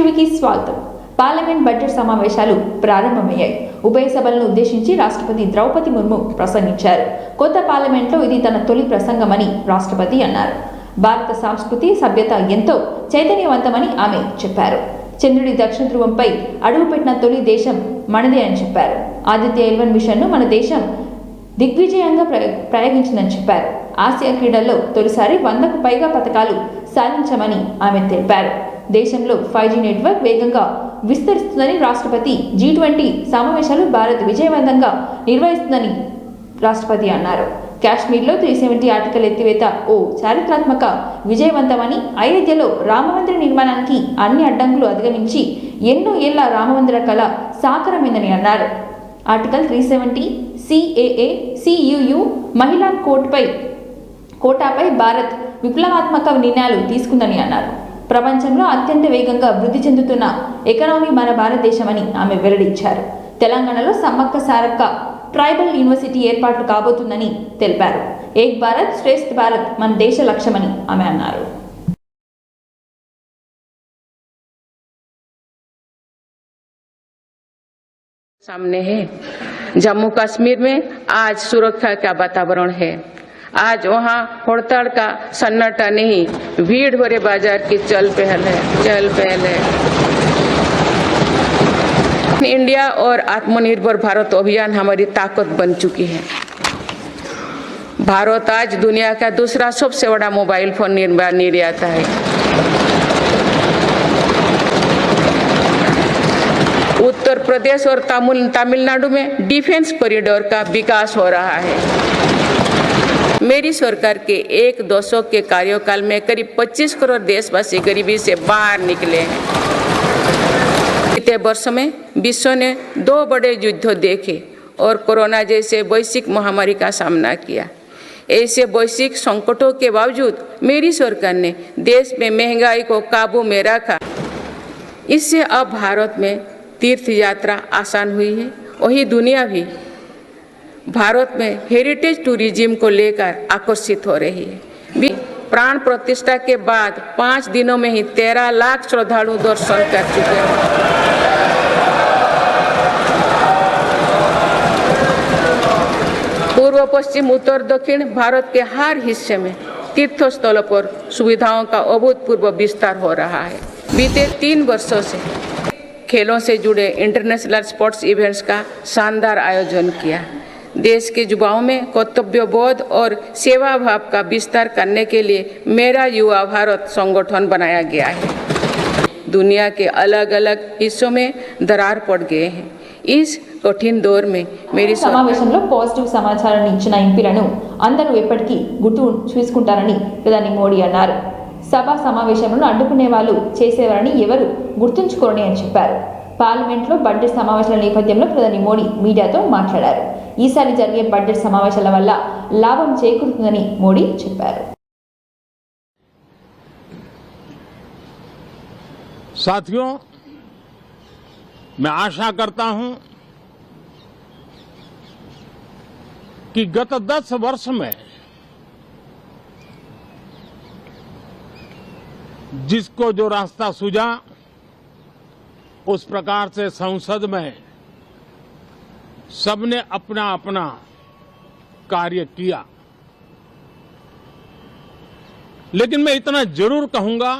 టీవీకి స్వాగతం. Parliament budget సమావేశాలు ప్రారంభమయ్యాయి. ఉభయ సభలను ఉద్దేశించి రాష్ట్రపతి ద్రౌపది ముర్ము ప్రసంగించారు. కొత్త పార్లమెంట్లో ఇది తన తొలి ప్రసంగమని రాష్ట్రపతి అన్నారు. భారత సంస్కృతి సభ్యత ఎంతో చైతన్యవంతమని ఆమె చెప్పారు. చంద్రుడి దక్షిణ ధ్రువంపై అడుగుపెట్టిన తొలి దేశం మనదే అని చెప్పారు. ఆదిత్య 11 మిషన్ను మన దేశం దిగ్విజయంగా ప్రయోగించిందని చెప్పారు. ఆసియా క్రీడల్లో తొలిసారి 100కు పైగా పథకాలు సాధించామని ఆమె తెలిపారు. దేశంలో 5G నెట్వర్క్ వేగంగా విస్తరిస్తుందని రాష్ట్రపతి G20 సమావేశాలు భారత్ విజయవంతంగా నిర్వహిస్తుందని రాష్ట్రపతి అన్నారు. కాశ్మీర్లో 370 ఆర్టికల్ ఎత్తివేత ఓ చారిత్రాత్మక విజయవంతమని, అయోధ్యలో రామమందిర నిర్మాణానికి అన్ని అడ్డంకులు అధిగమించి ఎన్నో ఏళ్ల రామమందిర కళ సాకారమైందని అన్నారు. ఆర్టికల్ 370, CAA, CUU, మహిళా కోటాపై భారత్ విప్లవాత్మక నిర్ణయాలు తీసుకుందని అన్నారు. ప్రపంచంలో అత్యంత వేగంగా వృద్ధి చెందుతున్న ఎకానమీ మన భారతదేశమని ఆమె వెల్లడించారు. తెలంగాణలో సమ్మక్క సారక్క ట్రైబల్ యూనివర్సిటీ ఏర్పాటు కాబోతుందని తెలిపారు. ఏక్ భారత్ శ్రేష్ఠ భారత్ మన దేశ లక్ష్యమని ఆమె అన్నారు. सामने है जम्मू कश्मीर में आज सुरक्षा का वातावरण है। आज वहाँ हड़ताल का सन्नाटा नहीं, भीड़ भरे बाजार की चहल पहल है। इंडिया और आत्मनिर्भर भारत अभियान हमारी ताकत बन चुकी है। भारत आज दुनिया का दूसरा सबसे बड़ा मोबाइल फोन निर्माता है। उत्तर प्रदेश और तमिलनाडु में डिफेंस कॉरिडोर का विकास हो रहा है। मेरी सरकार के 1 दशक के कार्यकाल में करीब 25 करोड़ देशवासी गरीबी से बाहर निकले हैं। बीते वर्ष में विश्व ने 2 बड़े युद्ध देखे और कोरोना जैसे वैश्विक महामारी का सामना किया। ऐसे वैश्विक संकटों के बावजूद मेरी सरकार ने देश में महंगाई को काबू में रखा। इससे अब भारत में तीर्थ यात्रा आसान हुई है। वही दुनिया भी भारत में हेरिटेज टूरिज्म को लेकर आकर्षित हो रही है। प्राण प्रतिष्ठा के बाद 5 दिनों में ही 13 लाख श्रद्धालु दर्शन कर चुके हैं। पूर्व पश्चिम उत्तर दक्षिण भारत के हर हिस्से में तीर्थ स्थलों पर सुविधाओं का अभूतपूर्व विस्तार हो रहा है। बीते 3 वर्षों से खेलों से जुड़े इंटरनेशनल स्पोर्ट्स इवेंट्स का शानदार आयोजन किया। देश के युवाओं में कर्तव्य बोध और सेवा भाव का विस्तार करने के लिए मेरा युवा भारत संगठन बनाया गया है। दुनिया के अलग अलग हिस्सों में दरार पड़ गए हैं। इस कठिन दौर में मेरी సమావేశంలో పాజిటివ్ సమాచారాన్ని ఇచ్చిన ఎంపీలను అందరూ ఎప్పటికీ గుర్తు చూసుకుంటారని ప్రధాని మోడీ అన్నారు. సభా సమావేశంలో అడ్డుకునే వాళ్ళు చేసేవారని ఎవరు గుర్తుంచుకోరని అని చెప్పారు. పార్లమెంట్లో బడ్జెట్ సమావేశాల నేపథ్యంలో ప్రధాని మోడీ మీడియాతో మాట్లాడారు. ఈసారి జరిగే బడ్జెట్ సమావేశాల వల్ల లాభం చేకూరుతుందని మోడీ చెప్పారు. साथियों, मैं आशा करता हूं कि गत 10 वर्ष में जिसको जो रास्ता सूझा उस प्रकार से संसद में सबने अपना अपना कार्य किया। लेकिन मैं इतना जरूर कहूंगा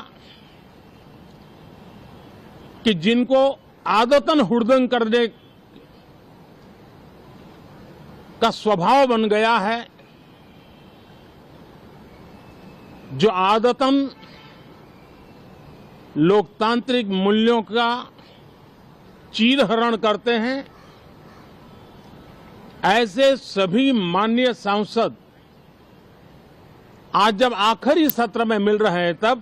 कि जिनको आदतन हुड़दंग करने का स्वभाव बन गया है, जो आदतन लोकतांत्रिक मूल्यों का चीरहरण करते हैं, ऐसे सभी माननीय सांसद आज जब आखिरी सत्र में मिल रहे हैं तब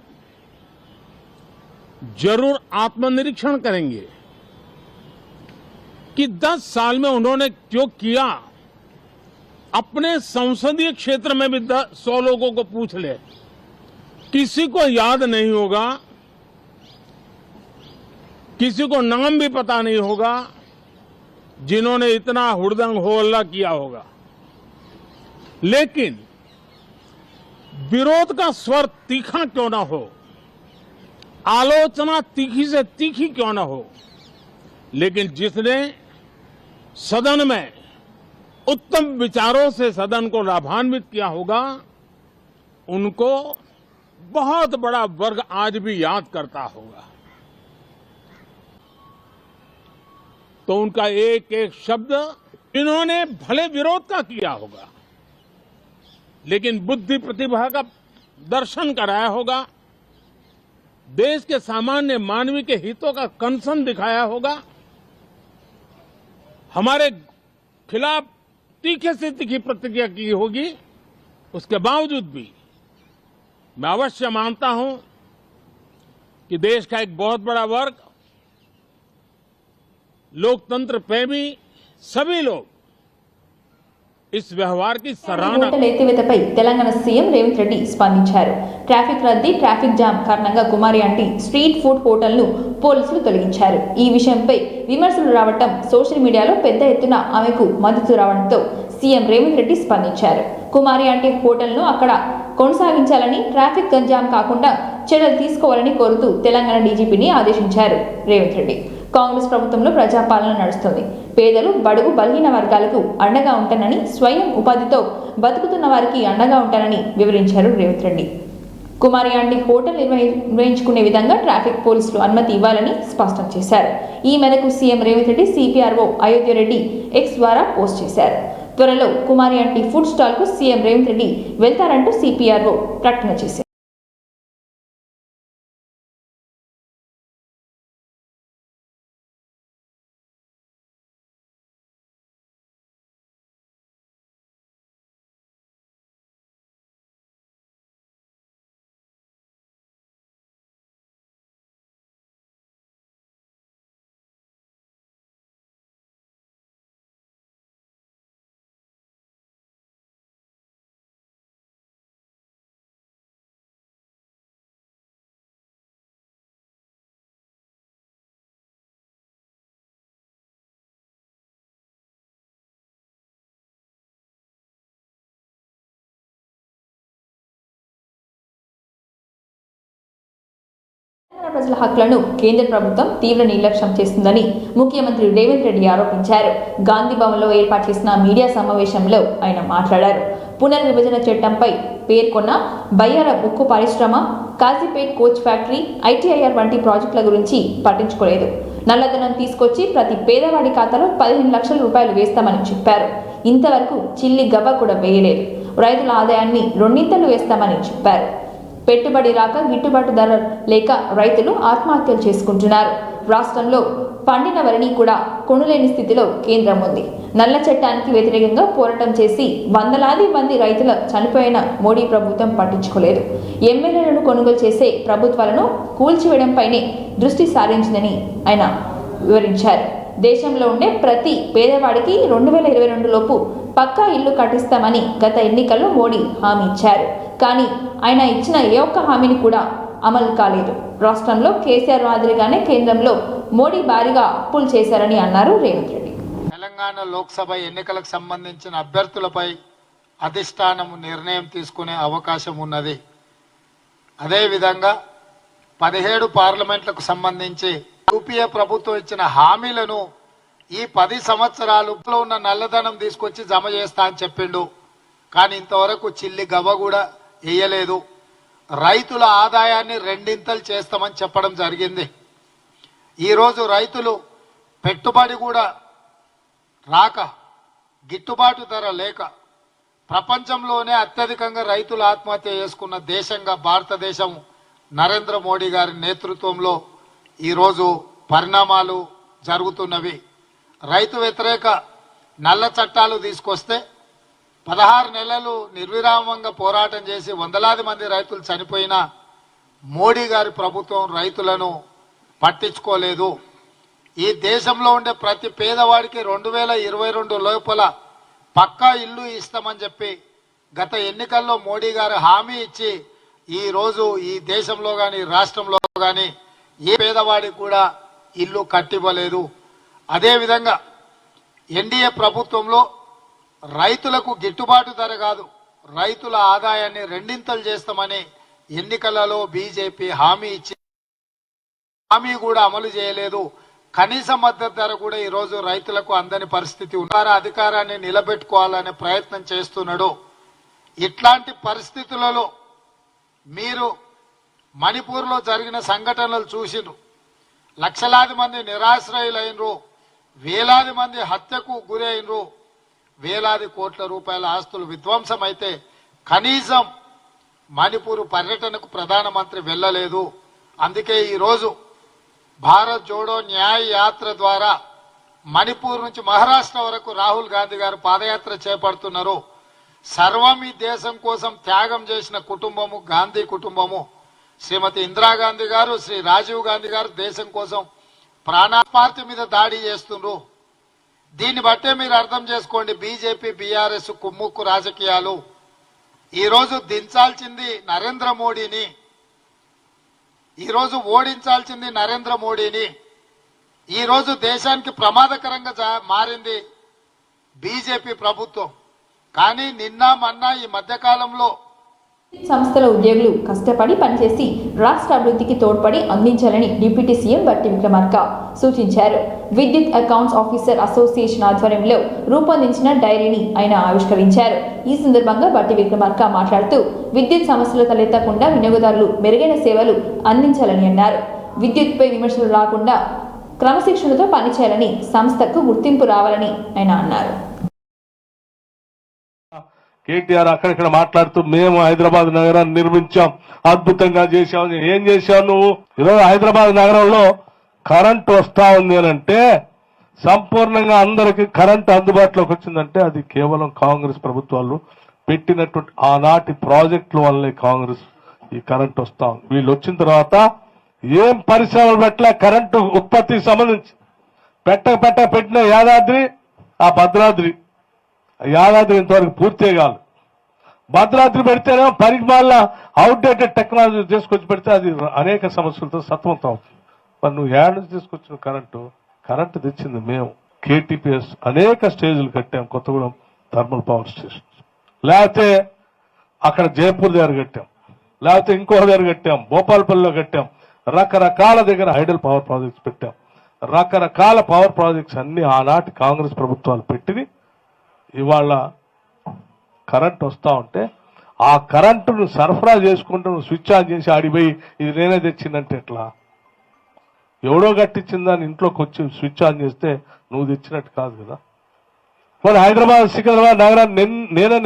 जरूर आत्मनिरीक्षण करेंगे कि 10 साल में उन्होंने क्यों किया। अपने संसदीय क्षेत्र में भी 100 लोगों को पूछ ले, किसी को याद नहीं होगा, किसी को नाम भी पता नहीं होगा जिन्होंने इतना हुड़दंग हो हल्ला किया होगा। लेकिन विरोध का स्वर तीखा क्यों ना हो, आलोचना तीखी से तीखी क्यों न हो, लेकिन जिसने सदन में उत्तम विचारों से सदन को लाभान्वित किया होगा, उनको बहुत बड़ा वर्ग आज भी याद करता होगा। तो उनका एक एक शब्द इन्होंने भले विरोध का किया होगा, लेकिन बुद्धि प्रतिभा का दर्शन कराया होगा, देश के सामान्य मानवी के हितों का कंसर्न दिखाया होगा, हमारे खिलाफ तीखे से तीखी प्रतिक्रिया की होगी। उसके बावजूद भी मैं अवश्य मानता हूं कि देश का एक बहुत बड़ा वर्ग, लोकतंत्र प्रेमी सभी लोग इस వ్యవహార్ की सराहना। హోటల్ ఎత్తివేతపై తెలంగాణ సీఎం రేవంత్ రెడ్డి స్పందించారు. ట్రాఫిక్ రద్దీ, ట్రాఫిక్ జామ్ కారణంగా కుమారి ఆంటీ స్ట్రీట్ ఫుడ్ హోటల్ను పోలీసులు తొలగించారు. ఈ విషయంపై విమర్శలు రావడం, సోషల్ మీడియాలో పెద్ద ఎత్తున ఆమెకు మద్దతు రావడంతో సీఎం రేవంత్ రెడ్డి స్పందించారు. కుమారి ఆంటీ హోటల్ను అక్కడ కొనసాగించాలని, ట్రాఫిక్ జామ్ కాకుండా చర్యలు తీసుకోవాలని కోరుతూ తెలంగాణ డీజీపీని ఆదేశించారు రేవంత్ రెడ్డి. కాంగ్రెస్ ప్రభుత్వంలో ప్రజాపాలన నడుస్తుంది. పేదలు, బడుగు, బలహీన వర్గాలకు అండగా ఉంటానని, స్వయం ఉపాధితో బతుకుతున్న వారికి అండగా ఉంటానని వివరించారు రేవంత్ రెడ్డి. కుమారి ఆంటీ హోటల్ నిర్వహించుకునే విధంగా ట్రాఫిక్ పోలీసులు అనుమతి ఇవ్వాలని స్పష్టం చేశారు. ఈ మేరకు CM Revanth Reddy CPRO Ayodhya Reddy X ద్వారా పోస్ట్ చేశారు. త్వరలో కుమారి ఆంటీ ఫుడ్ స్టాల్ కు సీఎం రేవంత్ రెడ్డి వెళ్తారంటూ సిపిఆర్ఓ ప్రకటన చేశారు. ప్రజల హక్కులను కేంద్ర ప్రభుత్వం తీవ్ర నిర్లక్ష్యం చేస్తుందని ముఖ్యమంత్రి రేవంత్ రెడ్డి ఆరోపించారు. గాంధీ భవన్లో ఏర్పాటు చేసిన మీడియా సమావేశంలో ఆయన మాట్లాడారు. పునర్విభజన చట్టంపై పేర్కొన్న బయ్యార ఉక్కు పరిశ్రమ, కాజీపేట్ కోచ్ ఫ్యాక్టరీ, ఐటీఐఆర్ వంటి ప్రాజెక్టుల గురించి పట్టించుకోలేదు. నల్లధనం తీసుకొచ్చి ప్రతి పేదవాడి ఖాతాలో 15 లక్షల రూపాయలు వేస్తామని చెప్పారు. ఇంతవరకు చిల్లి గవ్వ కూడా వేయలేదు. రైతుల ఆదాయాన్ని రెండింతలు వేస్తామని చెప్పారు. పెట్టుబడి రాక, గిట్టుబాటు ధర లేక రైతులు ఆత్మహత్యలు చేసుకుంటున్నారు. రాష్ట్రంలో పండిన వరిని కూడా కొనులేని స్థితిలో కేంద్రం ఉంది. నల్ల చట్టానికి వ్యతిరేకంగా పోరాటం చేసి వందలాది మంది రైతుల చనిపోయిన మోడీ ప్రభుత్వం పట్టించుకోలేదు. ఎమ్మెల్యేలను కొనుగోలు చేసే ప్రభుత్వాలను కూల్చివేయడంపైనే దృష్టి సారించిందని ఆయన వివరించారు. దేశంలో ఉండే ప్రతి పేదవాడికి 2022 లోపు పక్కా ఇల్లు కట్టిస్తామని గత ఎన్నికల్లో మోడీ హామీ ఇచ్చారు. కానీ ఆయన ఇచ్చిన ఏ ఒక్క హామీని కూడా అమలు కాలేదు. రాష్ట్రంలో కేసీఆర్ మాదిరిగానే కేంద్రంలో మోడీ భారీగా అప్పులు చేశారని అన్నారు రేవంత్ రెడ్డి. తెలంగాణ లోక్సభ ఎన్నికలకు సంబంధించిన అభ్యర్థులపై అధిష్టానం నిర్ణయం తీసుకునే అవకాశం ఉన్నది. అదేవిధంగా 17 పార్లమెంట్లకు సంబంధించి యూపీఏ ప్రభుత్వం ఇచ్చిన హామీలను ఈ 10 సంవత్సరాలలో ఉన్న నల్లధనం తీసుకొచ్చి జమ చేస్తా అని చెప్పిండు. కానీ ఇంతవరకు చిల్లి గవ్వ కూడా వేయలేదు. రైతుల ఆదాయాన్ని రెండింతలు చేస్తామని చెప్పడం జరిగింది. ఈరోజు రైతులు పెట్టుబడి కూడా రాక, గిట్టుబాటు ధర లేక ప్రపంచంలోనే అత్యధికంగా రైతులు ఆత్మహత్య చేసుకున్న దేశంగా భారతదేశం నరేంద్ర మోడీ గారి నేతృత్వంలో ఈరోజు పరిణామాలు జరుగుతున్నవి. రైతు వ్యతిరేక నల్ల చట్టాలు తీసుకొస్తే 16 నెలలు నిర్విరామంగా పోరాటం చేసి వందలాది మంది రైతులు చనిపోయినా మోడీ గారి ప్రభుత్వం రైతులను పట్టించుకోలేదు. ఈ దేశంలో ఉండే ప్రతి పేదవాడికి 2022 లోపల పక్కా ఇల్లు ఇస్తామని చెప్పి గత ఎన్నికల్లో మోడీ గారు హామీ ఇచ్చి ఈరోజు ఈ దేశంలో కానీ రాష్ట్రంలో కానీ ఏ పేదవాడికి కూడా ఇల్లు కట్టివ్వలేదు. అదేవిధంగా ఎన్డీఏ ప్రభుత్వంలో రైతులకు గిట్టుబాటు ధర కాదు, రైతుల ఆదాయాన్ని రెండింతలు చేస్తామని ఎన్నికలలో బీజేపీ హామీ ఇచ్చి హామీ కూడా అమలు చేయలేదు. కనీస మద్దతు ధర కూడా ఈరోజు రైతులకు అందని పరిస్థితి ఉన్నారు. అధికారాన్ని నిలబెట్టుకోవాలనే ప్రయత్నం చేస్తున్నాడు. ఇట్లాంటి పరిస్థితులలో మీరు మణిపూర్లో జరిగిన సంఘటనలు చూసిండ్రు. లక్షలాది మంది నిరాశ్రయులైనరు, వేలాది మంది హత్యకు గురి అయినరు, వేలాది కోట్ల రూపాయల ఆస్తులు విధ్వంసం అయితే కనీసం మణిపూర్ పర్యటనకు ప్రధానమంత్రి వెళ్ళలేదు. అందుకే ఈరోజు భారత్ జోడో న్యాయ యాత్ర ద్వారా మణిపూర్ నుంచి మహారాష్ట్ర వరకు రాహుల్ గాంధీ గారు పాదయాత్ర చేపడుతున్నారు. సర్వం ఈ దేశం కోసం త్యాగం చేసిన కుటుంబము గాంధీ కుటుంబము. శ్రీమతి ఇందిరాగాంధీ గారు, శ్రీ రాజీవ్ గాంధీ గారు దేశం కోసం ప్రాణపార్టీ మీద దాడి చేస్తున్నారు. దీన్ని బట్టే మీరు అర్థం చేసుకోండి, బీజేపీ బీఆర్ఎస్ కుమ్ముక్కు రాజకీయాలు. ఈరోజు దించాల్సింది నరేంద్ర మోడీని, ఈరోజు ఓడించాల్సింది నరేంద్ర మోడీని. ఈరోజు దేశానికి ప్రమాదకరంగా మారింది బీజేపీ ప్రభుత్వం. కానీ నిన్న మొన్న ఈ మధ్యకాలంలో సంస్థల ఉద్యోగులు కష్టపడి పనిచేసి రాష్ట్ర అభివృద్ధికి తోడ్పడి అందించాలని డిప్యూటీ సీఎం బట్టి విక్రమార్క సూచించారు. విద్యుత్ అకౌంట్స్ ఆఫీసర్ అసోసియేషన్ ఆధ్వర్యంలో రూపొందించిన డైరీని ఆయన ఆవిష్కరించారు. ఈ సందర్భంగా బట్టి విక్రమార్క మాట్లాడుతూ విద్యుత్ సమస్యలు తలెత్తకుండా వినియోగదారులు మెరుగైన సేవలు అందించాలని అన్నారు. విద్యుత్పై విమర్శలు రాకుండా క్రమశిక్షణతో పనిచేయాలని, సంస్థకు గుర్తింపు రావాలని ఆయన అన్నారు. కేటీఆర్ అక్కడిక్కడ మాట్లాడుతూ మేము హైదరాబాద్ నగరాన్ని నిర్మించాం, అద్భుతంగా చేశాం. ఏం చేశావు నువ్వు? ఈరోజు హైదరాబాద్ నగరంలో కరెంట్ వస్తా ఉంది అని అంటే, సంపూర్ణంగా అందరికి కరెంట్ అందుబాటులోకి వచ్చిందంటే అది కేవలం కాంగ్రెస్ ప్రభుత్వాలు పెట్టినటువంటి ఆనాటి ప్రాజెక్టుల వల్లే కాంగ్రెస్ ఈ కరెంట్ వస్తా ఉంది. వీళ్ళు వచ్చిన తర్వాత ఏం పరిశ్రమలు పెట్టలే. కరెంటు ఉత్పత్తికి సంబంధించి పెట్టిన యాదాద్రి, ఆ భద్రాద్రి, యాదాద్రి ఇంతవరకు పూర్తే కాదు. భద్రాద్రి పెడితేనే పరిమాణ అవుట్డేటెడ్ టెక్నాలజీ తీసుకొచ్చి పెడితే అది అనేక సమస్యలతో సతమతం అవుతుంది. మరి నువ్వు ఏడ నుంచి తీసుకొచ్చిన కరెంటు తెచ్చింది మేము. కేటీపీఎస్ అనేక స్టేజ్లు కట్టాం, కొత్తగూడెం థర్మల్ పవర్ స్టేషన్, లేకపోతే అక్కడ జైపూర్ దగ్గర కట్టాం, లేకపోతే ఇంకో దగ్గర కట్టాం, భోపాల్పల్లిలో కట్టాం. రకరకాల దగ్గర హైడల్ పవర్ ప్రాజెక్ట్స్ పెట్టాం. రకరకాల పవర్ ప్రాజెక్ట్స్ అన్ని ఆనాటి కాంగ్రెస్ ప్రభుత్వాలు పెట్టింది. ఇవాళ కరెంట్ వస్తా ఉంటే ఆ కరెంటును సరఫరా చేసుకుంటూ స్విచ్ ఆన్ చేసి ఆడిపోయి ఇది నేనే తెచ్చిందంటే ఎట్లా? ఎవడో కట్టించిందని ఇంట్లోకి వచ్చి స్విచ్ ఆన్ చేస్తే నువ్వు తెచ్చినట్టు కాదు కదా. మరి హైదరాబాద్ సికింద్రాబాద్ నగరాన్ని నేనే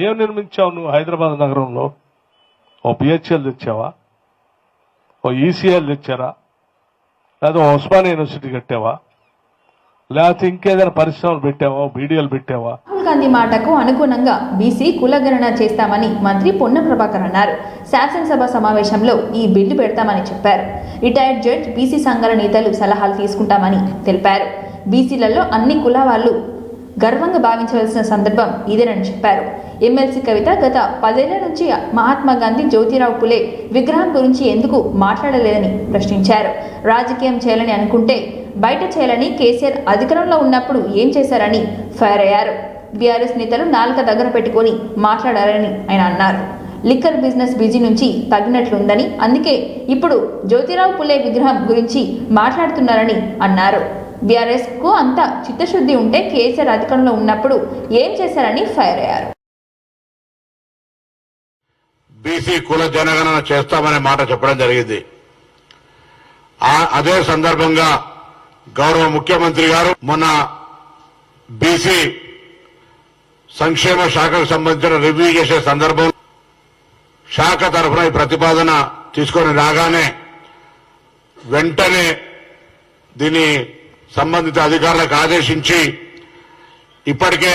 ఏం నిర్మించావు నువ్వు? హైదరాబాద్ నగరంలో ఓ బిహెచ్ఎల్ తెచ్చావా? ఓ ఈసీఎల్ తెచ్చారా? లేదా ఉస్మానియా యూనివర్సిటీ కట్టావా? లేకపోతే ఇంకేదైనా పరిశ్రమలు పెట్టావా? బీడీఎల్ పెట్టావా? రాహుల్ గాంధీ మాటకు అనుగుణంగా బీసీ కులగణన చేస్తామని మంత్రి పొన్నం ప్రభాకర్ అన్నారు. శాసనసభ సమావేశంలో ఈ బిల్లు పెడతామని చెప్పారు. రిటైర్డ్ జడ్జ్, బీసీ సంఘాల నేతలు సలహాలు తీసుకుంటామని తెలిపారు. బీసీలలో అన్ని కుల వాళ్ళు గర్వంగా భావించవలసిన సందర్భం ఇదేనని చెప్పారు. ఎమ్మెల్సీ కవిత గత 10 ఏళ్ల నుంచి మహాత్మా గాంధీ, జ్యోతిరావు పులే విగ్రహం గురించి ఎందుకు మాట్లాడలేదని ప్రశ్నించారు. రాజకీయం చేయాలని అనుకుంటే బయట చేయాలని కేసీఆర్ అధికారంలో ఉన్నప్పుడు ఏం చేశారని ఫైర్ అయ్యారు. బీఆర్ఎస్ నేతలు నాలుక దగ్గర పెట్టుకొని మాట్లాడారని ఆయన అన్నారు. లిక్కర్ బిజినెస్ బిజీ నుంచి తగ్గినట్లుందని, అందుకే ఇప్పుడు జ్యోతిరావు పులే విగ్రహం గురించి మాట్లాడుతున్నారని అన్నారు. బీఆర్ఎస్ కు అంత చిత్తశుద్ధి ఉంటే కేసీఆర్ అధికారంలో ఉన్నప్పుడు ఏం చేశారని ఫైర్ అయ్యారు. బీసీ కుల జనగణన చేస్తామనే మాట చెప్పడం జరిగింది. అదే సందర్భంగా గౌరవ ముఖ్యమంత్రి గారు మొన్న బీసీ సంక్షేమ శాఖకు సంబంధించిన రివ్యూ చేసే సందర్భం శాఖ తరఫున ఈ ప్రతిపాదన తీసుకొని రాగానే వెంటనే దీన్ని సంబంధిత అధికారులకు ఆదేశించి ఇప్పటికే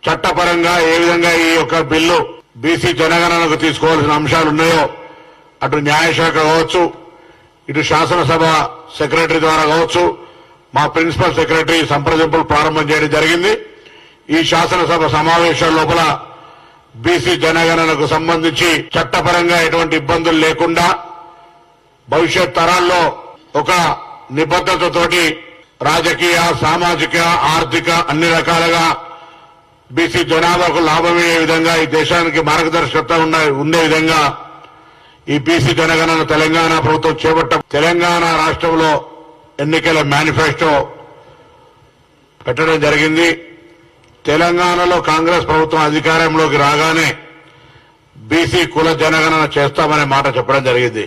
చట్టపరంగా ఏ విధంగా ఈ యొక్క బిల్లు బీసీ జనగణనకు తీసుకోవాల్సిన అంశాలు ఉన్నాయో అటు న్యాయశాఖ కావచ్చు, ఇటు శాసనసభ సెక్రటరీ ద్వారా కావచ్చు, మా ప్రిన్సిపల్ సెక్రటరీ సంప్రదింపులు ప్రారంభం చేయడం జరిగింది. ఈ శాసనసభ సమావేశాల లోపల బీసీ జనగణనకు సంబంధించి చట్టపరంగా ఎటువంటి ఇబ్బందులు లేకుండా భవిష్యత్ తరాల్లో ఒక నిబద్ధతతోటి రాజకీయ, సామాజిక, ఆర్థిక అన్ని రకాలుగా బీసీ జనాభాకు లాభమయ్యే విధంగా ఈ దేశానికి మార్గదర్శకత్వం ఉండే విధంగా ఈ బీసీ జనగణన తెలంగాణ ప్రభుత్వం తెలంగాణ రాష్ట్రంలో ఎన్నికల మేనిఫెస్టో పెట్టడం జరిగింది. తెలంగాణలో కాంగ్రెస్ ప్రభుత్వం అధికారంలోకి రాగానే బీసీ కుల జనగణన చేస్తామనే మాట చెప్పడం జరిగింది.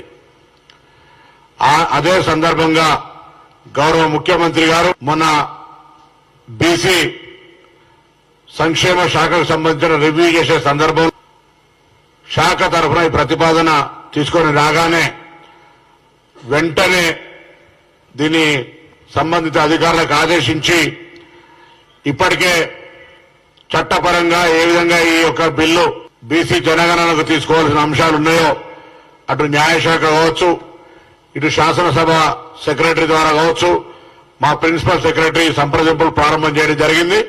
అదే సందర్భంగా గౌరవ ముఖ్యమంత్రి గారు మొన్న బీసీ సంక్షేమ శాఖకు సంబంధించిన రివ్యూ చేసే సందర్భంలో శాఖ తరఫున ఈ ప్రతిపాదన తీసుకొని రాగానే వెంటనే దీన్ని సంబంధిత అధికారులకు ఆదేశించి ఇప్పటికే చట్టపరంగా ఏ విధంగా ఈ యొక్క బిల్లు బీసీ జనగణనకు తీసుకోవాల్సిన అంశాలు ఉన్నాయో అటు న్యాయశాఖ కావచ్చు, ఇటు శాసనసభ సెక్రటరీ ద్వారా కావచ్చు, మా ప్రిన్సిపల్ సెక్రటరీ సంప్రదింపులు ప్రారంభం చేయడం జరిగింది.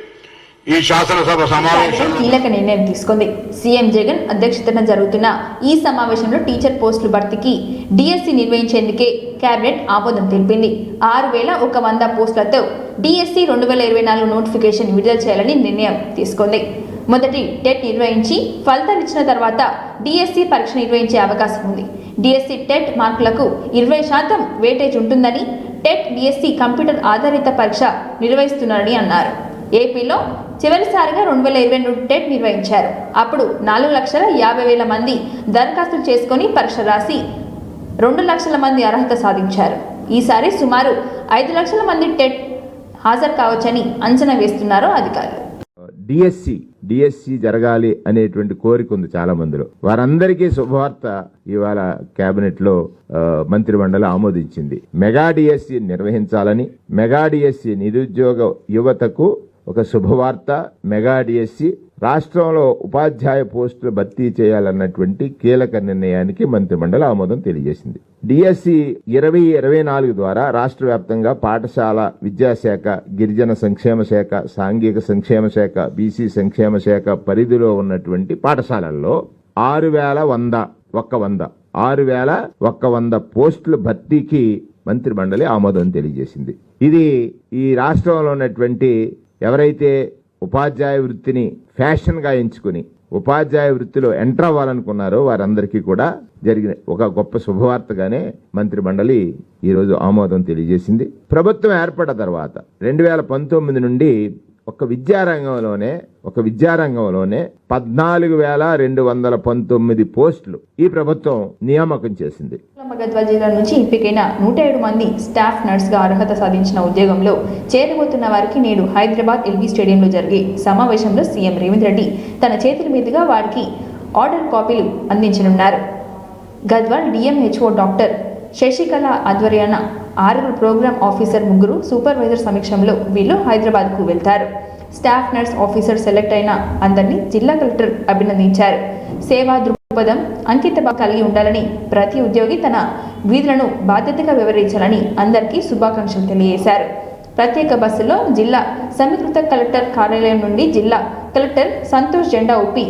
ఈ శాసనసభ సమావేశం కీలక నిర్ణయం తీసుకుంది. సీఎం జగన్ అధ్యక్షతన జరుగుతున్న ఈ సమావేశంలో టీచర్ పోస్టుల భర్తీకి డిఎస్సి నిర్వహించేందుకే కేబినెట్ ఆమోదం తెలిపింది. 6,100 పోస్టులతో డిఎస్సి 2024 నోటిఫికేషన్ విడుదల చేయాలని నిర్ణయం తీసుకుంది. మొదటి టెట్ నిర్వహించి ఫలితాలిచ్చిన తర్వాత డిఎస్సి పరీక్ష నిర్వహించే అవకాశం ఉంది. డిఎస్సి టెట్ మార్కులకు 20% వెయిటేజ్ ఉంటుందని, టెట్ డిఎస్సి కంప్యూటర్ ఆధారిత పరీక్ష నిర్వహిస్తున్నారని అన్నారు. ఏపీలో చివరిసారిగా 2022 టెట్ నిర్వహించారు. అప్పుడు 4,50,000 మంది దరఖాస్తులు చేసుకుని పరీక్ష రాసి 2 లక్షల మంది అర్హత సాధించారు. ఈసారి సుమారు 5 లక్షల మంది టెట్ హాజరు కావచ్చని అంచనా వేస్తున్నారు అధికారులు. డిఎస్సి జరగాలి అనేటువంటి కోరిక ఉంది చాలా మందిలో. వారందరికీ శుభవార్త ఇవాళ కేబినెట్ లో మంత్రిమండలి ఆమోదించింది. మెగా డిఎస్సి నిర్వహించాలని, మెగా డిఎస్సి నిరుద్యోగ యువతకు ఒక శుభవార్త. మెగా డిఎస్సి రాష్ట్రంలో ఉపాధ్యాయ పోస్టులు భర్తీ చేయాలన్నటువంటి కీలక నిర్ణయానికి మంత్రిమండలి ఆమోదం తెలియజేసింది. డిఎస్సి 2024 ద్వారా రాష్ట్ర వ్యాప్తంగా పాఠశాల విద్యాశాఖ, గిరిజన సంక్షేమ శాఖ, సాంఘిక సంక్షేమ శాఖ, బీసీ సంక్షేమ శాఖ పరిధిలో ఉన్నటువంటి పాఠశాలల్లో 6,100 పోస్టుల భర్తీకి మంత్రిమండలి ఆమోదం తెలియజేసింది. ఇది ఈ రాష్ట్రంలో ఉన్నటువంటి ఎవరైతే ఉపాధ్యాయ వృత్తిని ఫ్యాషన్ గా ఎంచుకుని ఉపాధ్యాయ వృత్తిలో ఎంటర్ అవ్వాలనుకున్నారో వారందరికీ కూడా జరిగిన ఒక గొప్ప శుభవార్తగానే మంత్రిమండలి ఈ రోజు ఆమోదం తెలియజేసింది. ప్రభుత్వం ఏర్పడిన తర్వాత 2019 నుండి ఒక విద్యారంగంలోనే 14,219 పోస్టులు ఈ ప్రభుత్వం నియామకం చేసింది. గద్వాల జిల్లా నుంచి ఎంపికైన 107 మంది స్టాఫ్ నర్స్ గా అర్హత సాధించిన ఉద్యోగంలో చేరబోతున్న వారికి నేడు హైదరాబాద్ ఎల్బీ స్టేడియంలో జరిగే సమావేశంలో సీఎం రేవంత్ రెడ్డి తన చేతుల మీదుగా వారికి ఆర్డర్ కాపీలు అందించనున్నారు. గద్వాల్ డిఎంహెచ్ఓ డాక్టర్ శశికళ ఆధ్వర్యాన 6 ప్రోగ్రామ్ ఆఫీసర్, 3 సూపర్వైజర్ సమక్షంలో వీళ్ళు హైదరాబాద్కు వెళ్తారు. స్టాఫ్ నర్స్ ఆఫీసర్ సెలెక్ట్ అయిన అందరినీ జిల్లా కలెక్టర్ అభినందించారు. సేవా దృక్పథం, అంకిత కలిగి ఉండాలని, ప్రతి ఉద్యోగి తన విధులను బాధ్యతగా వివరించాలని అందరికీ శుభాకాంక్షలు తెలియజేశారు. ప్రత్యేక బస్సులో జిల్లా సమీకృత కలెక్టర్ కార్యాలయం నుండి జిల్లా కలెక్టర్ సంతోష్ జెండా ఊపి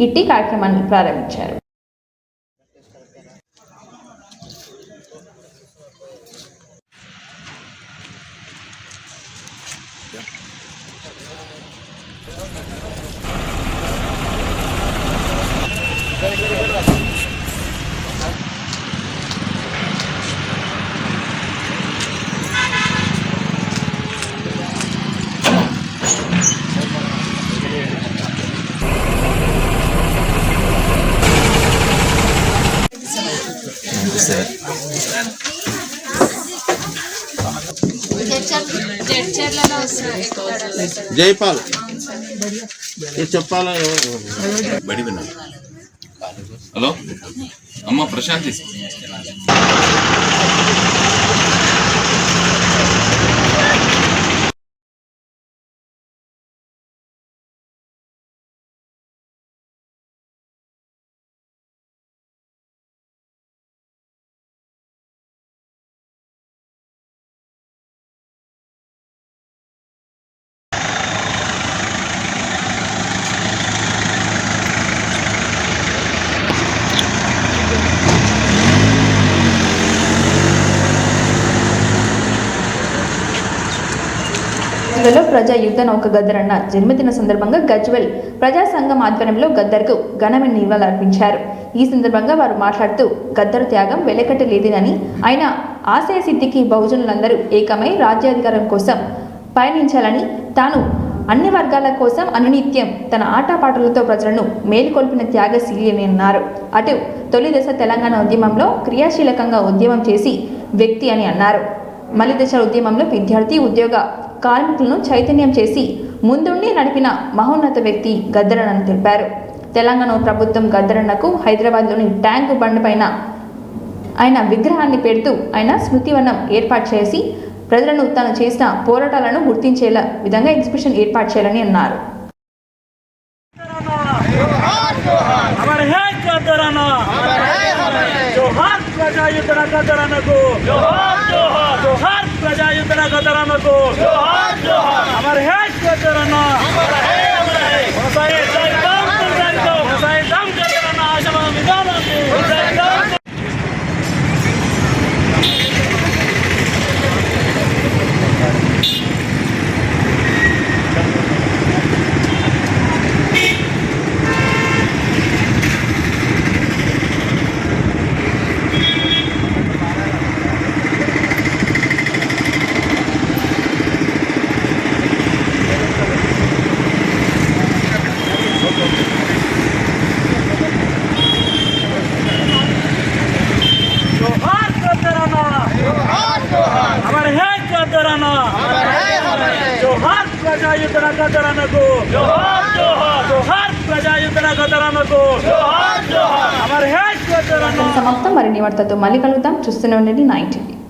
ఇట్టి కార్యక్రమాన్ని ప్రారంభించారు. జైపాల్ చెప్పాలా? హలో అమ్మ ప్రశాంతి. పండుగలో ప్రజా యుద్ధ నౌక గద్దరన్న జన్మదిన సందర్భంగా గజ్వెల్ ప్రజా సంఘం ఆధ్వర్యంలో గద్దర్కు ఘనమైన నివాళులర్పించారు. ఈ సందర్భంగా వారు మాట్లాడుతూ గద్దరు త్యాగం వెలకట్టలేదని, ఆయన ఆశయ సిద్ధికి బహుజనులందరూ ఏకమై రాజ్యాధికారం కోసం పయనించాలని, తాను అన్ని వర్గాల కోసం అనునిత్యం తన ఆటపాటలతో ప్రజలను మేలుకొల్పిన త్యాగశీలి అని అన్నారు. అటు తొలి దశ తెలంగాణ ఉద్యమంలో క్రియాశీలకంగా ఉద్యమం చేసి వ్యక్తి అని అన్నారు. మలి దశ ఉద్యమంలో విద్యార్థి, ఉద్యోగ కార్మికులను చైతన్యం చేసి ముందుండి నడిపిన మహోన్నత వ్యక్తి గద్దరన్నని తెలిపారు. తెలంగాణ ప్రభుత్వం గద్దరన్నకు హైదరాబాద్లోని ట్యాంకు బండ్పైన ఆయన విగ్రహాన్ని పెడుతూ ఆయన స్మృతివనం ఏర్పాటు చేసి ప్రజలను తాను చేసిన పోరాటాలను గుర్తించేలా విధంగా ఎగ్జిబిషన్ ఏర్పాటు చేయాలని అన్నారు. సమాప్తం. మరిన్ని వార్తలతో మళ్ళీ కలుద్దాం. చూస్తూనే ఉండండి 9 TV.